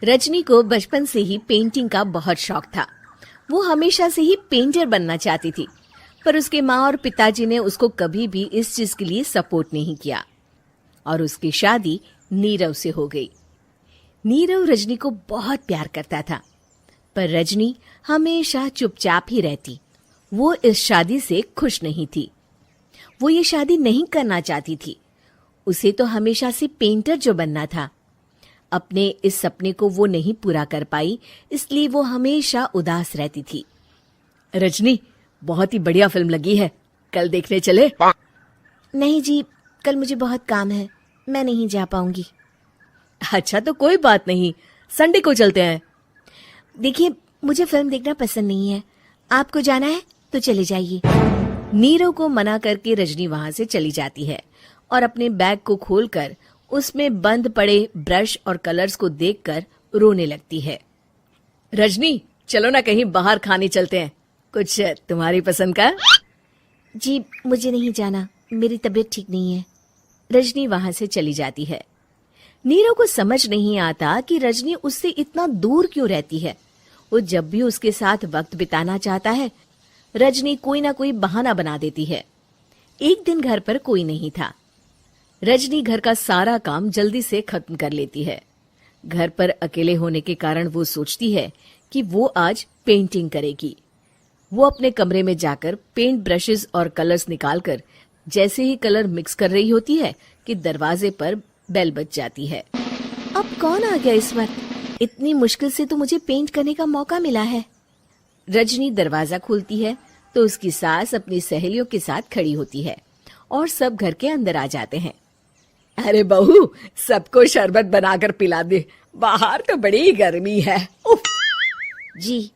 रजनी को बचपन से ही पेंटिंग का बहुत शौक था। वो हमेशा से ही पेंटर बनना चाहती थी, पर उसके माँ और पिताजी ने उसको कभी भी इस चीज के लिए सपोर्ट नहीं किया और उसकी शादी नीरव से हो गई। नीरव रजनी को बहुत प्यार करता था, पर रजनी हमेशा चुपचाप ही रहती। वो इस शादी से खुश नहीं थी। वो ये शादी नहीं करना चाहती थी। उसे तो हमेशा से पेंटर जो बनना था। अपने इस सपने को वो नहीं पूरा कर पाई, इसलिए वो हमेशा उदास रहती थी। रजनी, बहुत ही बढ़िया फिल्म लगी है, कल देखने चले? नहीं जी, कल मुझे बहुत काम है, मैं नहीं जा पाऊंगी। अच्छा तो कोई बात नहीं, संडे को चलते हैं। देखिए, मुझे फिल्म देखना पसंद नहीं है। आपको जाना है तो चले जाइए। नीरव को मना करके रजनी वहां से चली जाती है और अपने बैग को खोलकर उसमें बंद पड़े ब्रश और कलर्स को देखकर रोने लगती है। रजनी, चलो ना कहीं बाहर खाने चलते हैं, कुछ तुम्हारी पसंद का। जी, मुझे नहीं जाना, मेरी तबीयत ठीक नहीं है। रजनी वहां से चली जाती है। नीरव को समझ नहीं आता कि रजनी उससे इतना दूर क्यों रहती है। वो जब भी उसके साथ वक्त बिताना चाहता है, रजनी कोई ना कोई बहाना बना देती है। एक दिन घर पर कोई नहीं था। रजनी घर का सारा काम जल्दी से खत्म कर लेती है। घर पर अकेले होने के कारण वो सोचती है कि वो आज पेंटिंग करेगी। वो अपने कमरे में जाकर पेंट ब्रशेस और कलर्स निकालकर जैसे ही कलर मिक्स कर रही होती है कि दरवाजे पर बेल बज जाती है। अब कौन आ गया इस वक्त? इतनी मुश्किल से तो मुझे पेंट करने का मौका मिला है। रजनी दरवाजा खोलती है तो उसकी सास अपनी सहेलियों के साथ खड़ी होती है और सब घर के अंदर आ जाते हैं। अरे बहू, सबको शरबत बनाकर पिला दे, बाहर तो बड़ी गर्मी है। उफ। जी।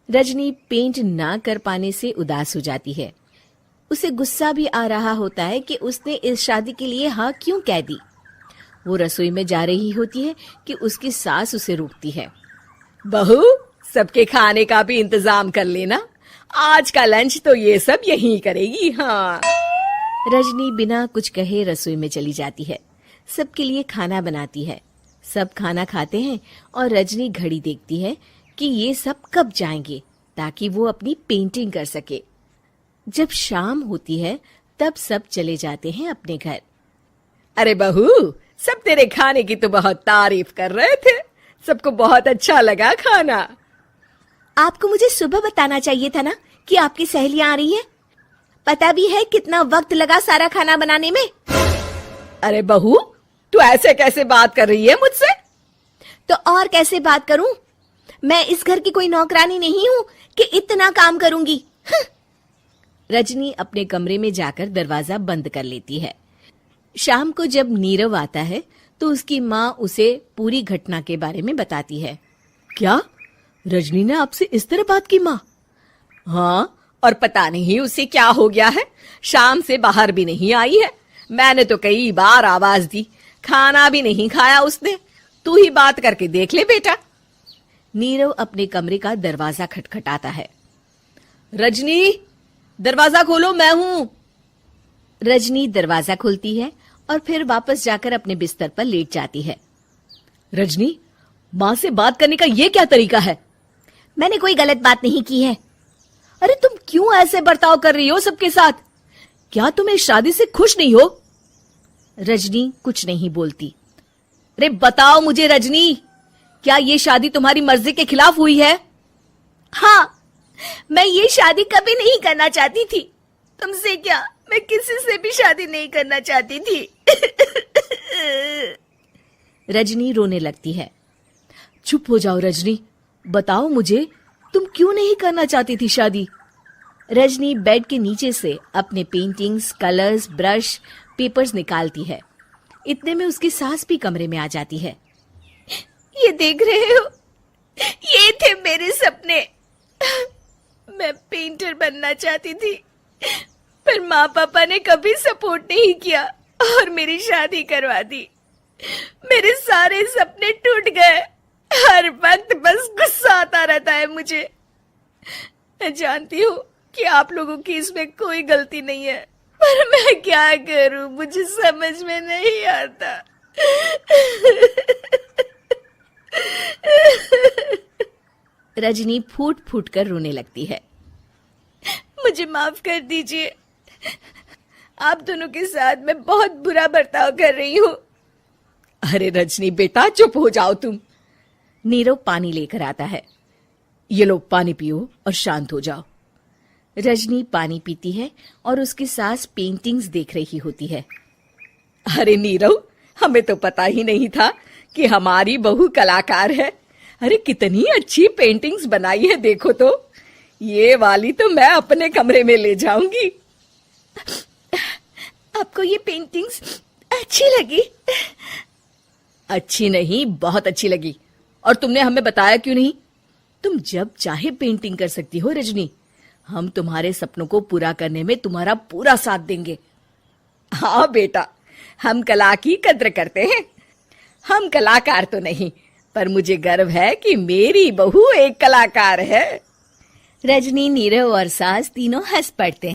रजनी पेंट ना कर पाने से उदास हो जाती है। उसे गुस्सा भी आ रहा होता है कि उसने इस शादी के लिए हाँ क्यों कह दी। वो रसोई में जा रही होती है कि उसकी सास उसे रोकती है। बहू, सबके खाने का भी इंतजाम कर लेना, आज का लंच तो ये सब यहीं करेगी। हाँ। रजनी बिना कुछ कहे रसोई में चली जाती है। सबके लिए खाना बनाती है। सब खाना खाते हैं और रजनी घड़ी देखती है कि ये सब कब जाएंगे ताकि वो अपनी पेंटिंग कर सके। जब शाम होती है तब सब चले जाते हैं अपने घर। अरे बहू, सब तेरे खाने की तो बहुत तारीफ कर रहे थे, सबको बहुत अच्छा लगा खाना। आपको मुझे सुबह बताना चाहिए था ना कि आपकी सहेलियां आ रही है। पता भी है कितना वक्त लगा सारा खाना बनाने में। अरे बहू, तू ऐसे कैसे बात कर रही है मुझसे? तो और कैसे बात करूं? मैं इस घर की कोई नौकरानी नहीं हूं कि इतना काम करूंगी। रजनी अपने कमरे में जाकर दरवाजा बंद कर लेती है। शाम को जब नीरव आता है तो उसकी माँ उसे पूरी घटना के बारे में बताती है। क्या रजनी ने आपसे इस तरह बात की माँ? हाँ, और पता नहीं उसे क्या हो गया है, शाम से बाहर भी नहीं आई है। मैंने तो कई बार आवाज दी, खाना भी नहीं खाया उसने। तू ही बात करके देख ले बेटा। नीरव अपने कमरे का दरवाजा खटखटाता है। रजनी, दरवाजा खोलो, मैं हूं। रजनी दरवाजा खोलती है और फिर वापस जाकर अपने बिस्तर पर लेट जाती है। रजनी, माँ से बात करने का ये क्या तरीका है? मैंने कोई गलत बात नहीं की है। अरे तुम क्यों ऐसे बर्ताव कर रही हो सबके साथ? क्या तुम इस शादी से खुश नहीं हो? रजनी कुछ नहीं बोलती। अरे बताओ मुझे रजनी, क्या ये शादी तुम्हारी मर्जी के खिलाफ हुई है? हाँ, मैं ये शादी कभी नहीं करना चाहती थी। तुमसे क्या, मैं किसी से भी शादी नहीं करना चाहती थी। रजनी रोने लगती है। चुप हो जाओ रजनी, बताओ मुझे, तुम क्यों नहीं करना चाहती थी शादी? रजनी बेड के नीचे से अपने पेंटिंग्स, कलर्स, ब्रश, पेपर्स निकालती है। इतने में उसकी सास भी कमरे में आ जाती है। ये देख रहे हो, ये थे मेरे सपने। मैं पेंटर बनना चाहती थी, पर माँ पापा ने कभी सपोर्ट नहीं किया और मेरी शादी करवा दी। मेरे सारे सपने टूट गए। हर वक्त बस गुस्सा आता रहता है मुझे। मैं जानती हूँ कि आप लोगों की इसमें कोई गलती नहीं है, पर मैं क्या करूँ, मुझे समझ में नहीं आता। रजनी फूट फूट कर रोने लगती है। मुझे माफ कर दीजिए, आप दोनों के साथ मैं बहुत बुरा बर्ताव कर रही हूँ। अरे रजनी बेटा, चुप हो जाओ तुम। नीरव पानी लेकर आता है। ये लो पानी पियो और शांत हो जाओ। रजनी पानी पीती है और उसकी सास पेंटिंग्स देख रही होती है। अरे नीरव, हमें तो पता ही नहीं था कि हमारी बहू कलाकार है। अरे कितनी अच्छी पेंटिंग्स बनाई है, देखो तो। ये वाली तो मैं अपने कमरे में ले जाऊंगी। आपको ये पेंटिंग्स अच्छी लगी? अच्छी नहीं, बहुत अच्छी लगी। और तुमने हमें बताया क्यों नहीं? तुम जब चाहे पेंटिंग कर सकती हो रजनी। हम तुम्हारे सपनों को पूरा करने में तुम्हारा पूरा साथ देंगे। हाँ बेटा, हम कला की कद्र करते हैं। हम कलाकार तो नहीं, पर मुझे गर्व है कि मेरी बहू एक कलाकार है। रजनी, नीरव और सास तीनों हंस पड़ते हैं।